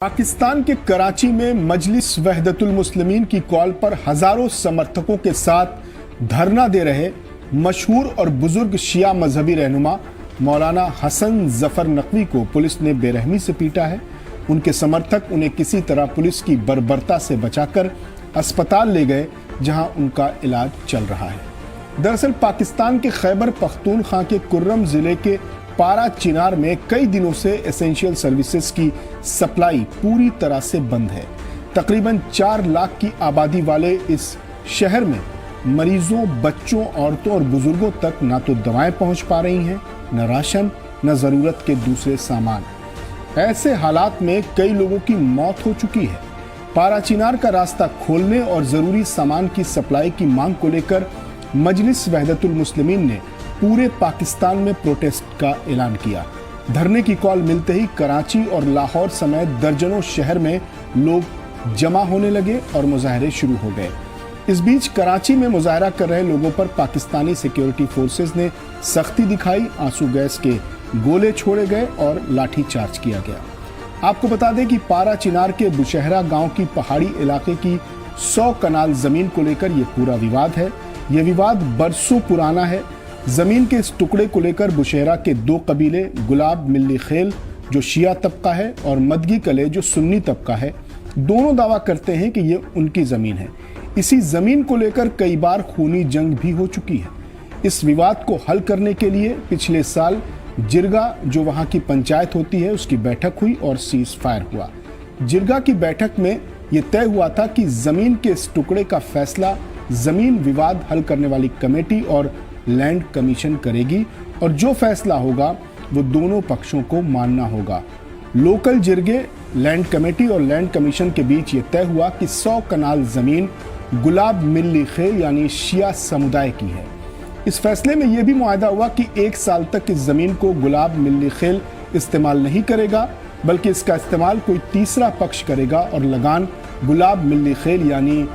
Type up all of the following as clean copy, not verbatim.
पाकिस्तान के कराची में मजलिस वहदतुल मुस्लिमीन की कॉल पर हजारों समर्थकों के साथ धरना दे रहे मशहूर और बुजुर्ग शिया मजहबी रहनुमा मौलाना हसन जफर नकवी को पुलिस ने बेरहमी से पीटा है। उनके समर्थक उन्हें किसी तरह पुलिस की बर्बरता से बचाकर अस्पताल ले गए, जहां उनका इलाज चल रहा है। दरअसल पाकिस्तान के खैबर पख्तूनख्वा के कुर्रम जिले के पारा चिनार में कई दिनों से एसेंशियल सर्विसेज की सप्लाई पूरी तरह से बंद है। तकरीबन 4 लाख की आबादी वाले इस शहर में मरीजों, बच्चों, औरतों और बुजुर्गों तक ना तो दवाएं पहुंच पा रही हैं, न राशन, न जरूरत के दूसरे सामान। ऐसे हालात में कई लोगों की मौत हो चुकी है। पारा चिनार का रास्ता खोलने और जरूरी सामान की सप्लाई की मांग को लेकर मजलिस वहदतुल मुस्लिमीन ने पूरे पाकिस्तान में प्रोटेस्ट का ऐलान किया। धरने की कॉल मिलते ही कराची और लाहौर समेत दर्जनों शहर में लोग जमा होने लगे और मुजाहरे शुरू हो गए। इस बीच कराची में मुजाहरा कर रहे लोगों पर पाकिस्तानी सिक्योरिटी फोर्सेस ने सख्ती दिखाई, आंसू गैस के गोले छोड़े गए और लाठी चार्ज किया गया। आपको बता दें कि पारा चिनार के बुशहरा गांव की पहाड़ी इलाके की 100 कनाल जमीन को लेकर यह पूरा विवाद है। यह विवाद बरसों पुराना है। जमीन के इस टुकड़े को लेकर बुशहरा के 2 कबीले गुलाब मिल्ली खेल जो शिया तबका है और मदगी कले जो सुन्नी तबका है, दोनों दावा करते हैं कि ये उनकी जमीन है। इसी जमीन को लेकर कई बार खूनी जंग भी हो चुकी है। इस विवाद को हल करने के लिए पिछले साल जिरगा जो वहां की पंचायत होती है उसकी बैठक हुई और सीज फायर हुआ। जिरगा की बैठक में यह तय हुआ था कि जमीन के इस टुकड़े का फैसला जमीन विवाद हल करने वाली कमेटी और लैंड कमीशन करेगी और जो फैसला होगा वो दोनों पक्षों को मानना होगा। लोकल जिरगे, लैंड कमेटी और लैंड कमीशन के बीच ये तय हुआ कि 100 कनाल जमीन गुलाब मिल्ली खेल यानी शिया समुदाय की है। इस फैसले में यह भी मुआहदा हुआ कि 1 साल तक इस जमीन को गुलाब मिल्ली खेल इस्तेमाल नहीं करेगा, बल्कि इसका इस्तेमाल कोई तीसरा पक्ष करेगा और लगान गुलाब मिल्ली खेल यानी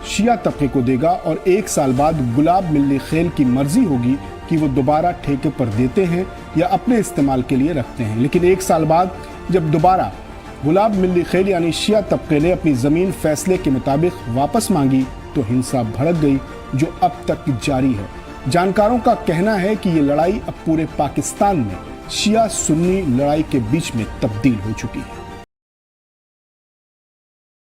शिया तबके को देगा। और 1 साल बाद गुलाब मिल्ली खेल की मर्जी होगी कि वो दोबारा ठेके पर देते हैं या अपने इस्तेमाल के लिए रखते हैं। लेकिन 1 साल बाद जब दोबारा गुलाब मिल्ली खेल यानी शिया तबके ने अपनी जमीन फैसले के मुताबिक वापस मांगी तो हिंसा भड़क गई, जो अब तक जारी है। जानकारों का कहना है कि ये लड़ाई अब पूरे पाकिस्तान में शिया सुन्नी लड़ाई के बीच में तब्दील हो चुकी है।